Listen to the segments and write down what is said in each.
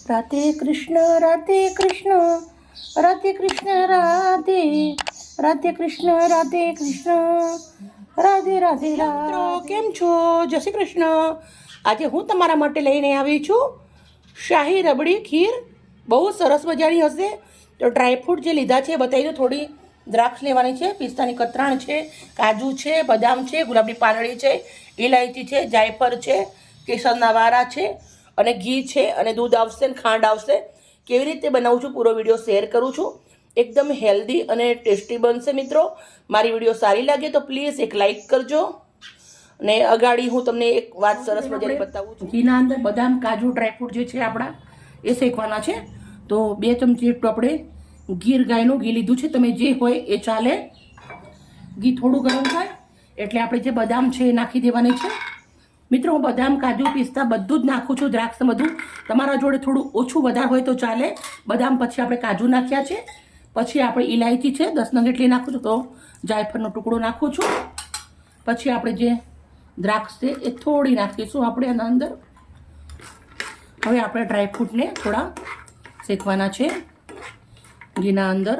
राधे कृष्ण राधे कृष्ण राधे कृष्ण राधे राधे कृष्ण राधे कृष्ण राधे राधे મિત્રો કેમ છો? જય શ્રી કૃષ્ણ. આજે હું તમારા માટે લઈને આવી છું શાહી રબડી ખીર. બહુ સરસ મજાની હશે. તો ડ્રાયફ્રૂટ જે લીધા છે બતાવી દો. થોડી દ્રાક્ષ લેવાની છે, પિસ્તાની કતરાણ છે, કાજુ છે, બદામ છે, ગુલાબની પાંદડી છે, ઇલાયચી છે, જાયફળ છે, કેસરના વારા છે અને ઘી છે અને દૂધ આવશે ને ખાંડ આવશે. કેવી રીતે બનાવું છું પૂરો વિડીયો શેર કરું છું. એકદમ હેલ્ધી અને ટેસ્ટી બનશે મિત્રો. મારી વિડીયો સારી લાગે તો પ્લીઝ એક લાઇક કરજો. અને અગાડી હું તમને એક વાત સરસ મજાની બતાવું છું. ઘીના અંદર બદામ, કાજુ, ડ્રાયફ્રૂટ જે છે આપણા એ શેકવાના છે. તો 2 ચમચી જેટલું આપણે ગીર ગાયનું ઘી લીધું છે. તમે જે હોય એ ચાલે. ઘી થોડું ગરમ થાય એટલે આપણે જે બદામ છે એ નાખી દેવાની છે. મિત્રો હું બદામ, કાજુ, પિસ્તા બધું જ નાખું છું, દ્રાક્ષ બધું. તમારા જોડે થોડું ઓછું વધારે હોય તો ચાલે. બદામ પછી આપણે કાજુ નાખ્યા છે. પછી આપણે ઇલાયચી છે 10 નંગ એટલી નાખું છું. તો જાયફળનો ટુકડો નાખું છું. પછી આપણે જે દ્રાક્ષ છે એ થોડી નાખીશું આપણે આના અંદર. હવે આપણે ડ્રાયફ્રૂટને થોડા શેકવાના છે ઘીના અંદર.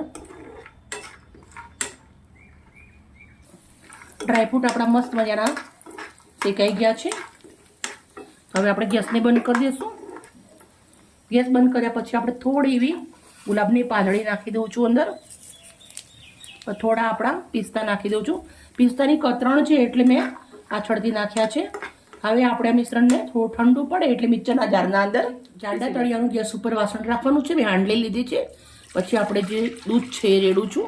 ડ્રાયફ્રૂટ આપણા મસ્ત મજાના શેકાઈ ગયા છે. હવે આપણે ગેસને બંધ કરી દઈશું. ગેસ બંધ કર્યા પછી આપણે થોડી એવી ગુલાબની પાંદડી નાખી દઉં છું અંદર. થોડા આપણા પિસ્તા નાખી દઉં છું. પિસ્તાની કતરણ છે એટલે મેં આછળથી નાખ્યા છે. હવે આપણે આ મિશ્રણને થોડું ઠંડુ પડે એટલે મિક્સરના જારના અંદર જાડા તળિયાનું ગેસ ઉપર વાસણ રાખવાનું છે. મેં હાંડલી લીધી છે. પછી આપણે જે દૂધ છે એ રેડું છું.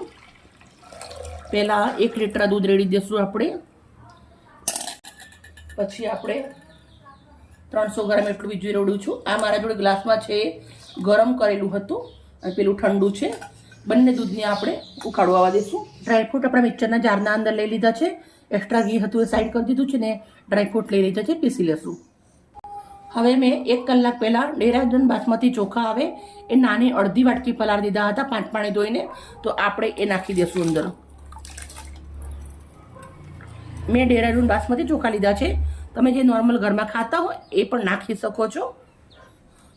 પહેલાં 1 લીટર દૂધ રેડી દઈશું આપણે. પછી આપણે 300 ગ્રામ એટલું બીજું રેડું છું. આ મારા જોડે ગ્લાસમાં છે ગરમ કરેલું હતું અને પેલું ઠંડુ છે. બંને દૂધને આપણે ઉકાળવા આવવા દઈશું. ડ્રાયફ્રૂટ આપણા મિક્સરના જારના અંદર લઈ લીધા છે. એક્સ્ટ્રા ઘી હતું એ સાઈડ કરી દીધું છે ને ડ્રાયફ્રૂટ લઈ લીધા છે, પીસી લેશું. હવે મેં 1 કલાક પહેલાં ડેરાડૂન બાસમતી ચોખા આવે એ નાની અડધી વાટકી પલાળ દીધા હતા 5 પાણી ધોઈને. તો આપણે એ નાખી દઈશું અંદર. મેં ડેરાડૂન બાસમતી ચોખા લીધા છે. તમે જે નોર્મલ ઘરમાં ખાતા હોય એ પણ નાખી શકો છો.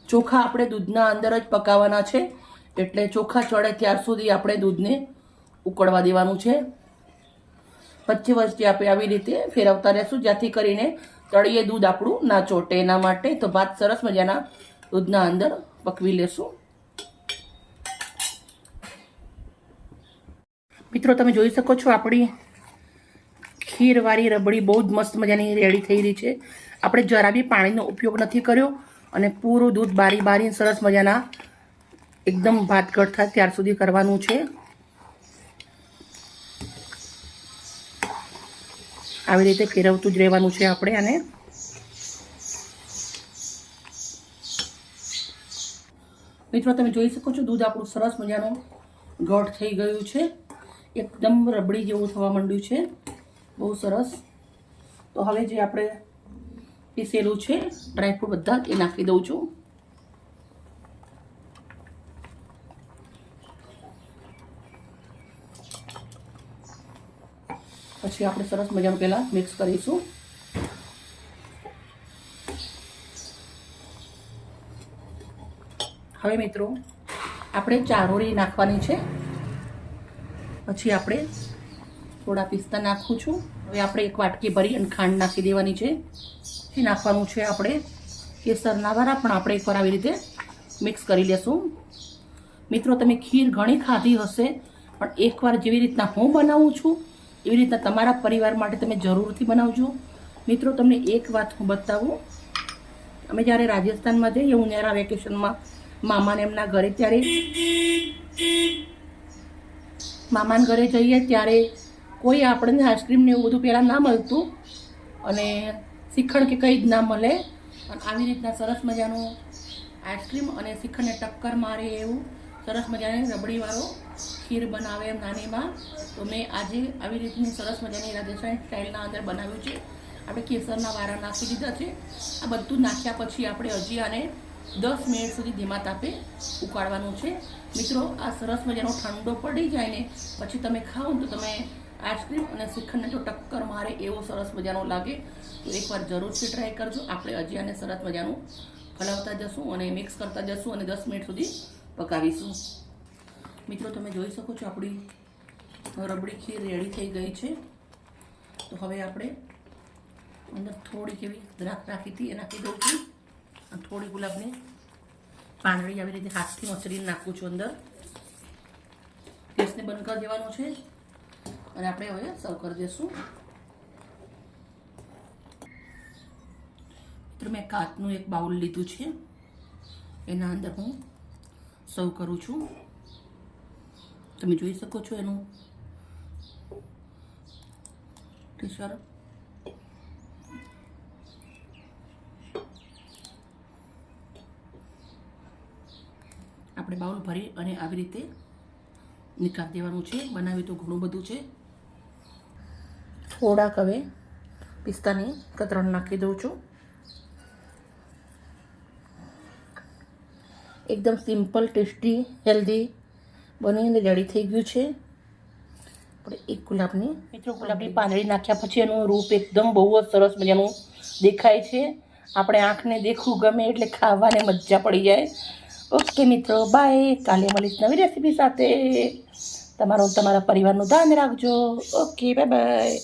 ચોખા આપણે દૂધના અંદર જ પકાવવાના છે એટલે ચોખા ચડે ત્યાર સુધી આપણે દૂધને ઉકળવા દેવાનું છે. વચ્ચે વચ્ચે આપણે આવી રીતે ફેરવતા રહેશું જ્યાંથી કરીને તળિયે દૂધ આપણું ના ચોટે એના માટે. તો ભાત સરસ મજાના દૂધના અંદર પકવી લેશું. મિત્રો તમે જોઈ શકો છો આપણી ખીરવાળી રબડી બહુ જ મસ્ત મજાની રેડી થઈ રહી છે. આપણે જરા બી પાણીનો ઉપયોગ નથી કર્યો અને પૂરું દૂધ બારી સરસ મજાના એકદમ ભાત ઘટ થાય ત્યાર સુધી કરવાનું છે. આવી રીતે ફેરવતું જ રહેવાનું છે આપણે આને. મિત્રો તમે જોઈ શકો છો દૂધ આપણું સરસ મજાનું ઘટ થઈ ગયું છે. એકદમ રબડી જેવું થવા માંડ્યું છે. બહુ સરસ. તો હવે જે આપણે પીસેલું છે ડ્રાયફ્રૂટ બધા એ નાખી દઉં છું. પછી આપણે સરસ મજાનું પહેલાં મિક્સ કરીશું. હવે મિત્રો આપણે ચારોળી નાખવાની છે. પછી આપણે થોડા પિસ્તા નાખું છું. હવે આપણે 1 વાટકી ભરી અને ખાંડ નાખી દેવાની છે. એ નાખવાનું છે આપણે કેસરના વારા પણ આપણે એકવાર આવી રીતે મિક્સ કરી લેશું. મિત્રો તમે ખીર ઘણી ખાધી હશે પણ એકવાર જેવી રીતના હું બનાવું છું એવી રીતના તમારા પરિવાર માટે તમે જરૂરથી બનાવજો. મિત્રો તમને એક વાત હું બતાવું. અમે જ્યારે રાજસ્થાનમાં જઈએ ઉનાળા વેકેશનમાં મામાને એમના ઘરે, ત્યારે મામાના ઘરે જઈએ ત્યારે કોઈ આપણને આઈસ્ક્રીમને એવું બધું પહેલાં ના મળતું અને શ્રીખંડ કે કંઈ જ ના મળે. અને આવી રીતના સરસ મજાનું આઈસ્ક્રીમ અને શ્રીખંડને ટક્કર મારે એવું સરસ મજાની રબડીવાળો ખીર બનાવે એમ નાનીમાં. તો મેં આજે આવી રીતની સરસ મજાની રાજસ્થાન સ્ટાઇલના અંદર બનાવ્યું છે. આપણે કેસરના વારા નાખી દીધા છે. આ બધું નાખ્યા પછી આપણે હજી આને 10 મિનિટ સુધી ધીમા તાપે ઉકાળવાનું છે. મિત્રો આ સરસ મજાનો ઠંડો પડી જાય ને પછી તમે ખાઓ તો તમે આઈસ્ક્રીમ અને શ્રીખંડને તો ટક્કર મારે એવો સરસ મજાનો લાગે. તો એકવાર જરૂરથી ટ્રાય કરજો. આપણે હજી આને સરસ મજાનું હલાવતા જશું અને મિક્સ કરતા જશું અને 10 મિનિટ સુધી પકાવીશું. મિત્રો તમે જોઈ શકો છો આપણી રબડી ખીર રેડી થઈ ગઈ છે. તો હવે આપણે અંદર થોડીક એવી દ્રાક્ષ નાખી હતી એ નાખી દઉં છું અને થોડી ગુલાબની પાંદડી આવી રીતે હાથથી મસળીને નાખું છું અંદર. ગેસને બંધ કરી દેવાનો છે અને આપણે હવે સર્વ કરી દઈશું. મિત્રો મેં કાચનું એક બાઉલ લીધું છે, એના અંદર હું સર્વ કરું છું. તમે જોઈ શકો છો એનું ટીશર. આપણે બાઉલ ભરી અને આવી રીતે નીકાળી દેવાનું છે. બનાવી તો ઘણું બધું છે. થોડાક હવે પિસ્તાની કતરણ નાખી દઉં છું. એકદમ સિમ્પલ, ટેસ્ટી, હેલ્ધી બનીને રેડી થઈ ગયું છે. આપણે એક ગુલાબની પાંદડી નાખ્યા પછી એનું રૂપ એકદમ બહુ જ સરસ મજાનું દેખાય છે. આપણે આંખને દેખવું ગમે એટલે ખાવાને મજા પડી જાય. ઓકે મિત્રો, બાય. કાલે મળીશ નવી રેસીપી સાથે. તમારા પરિવારનું ધ્યાન રાખજો. Okay, bye bye.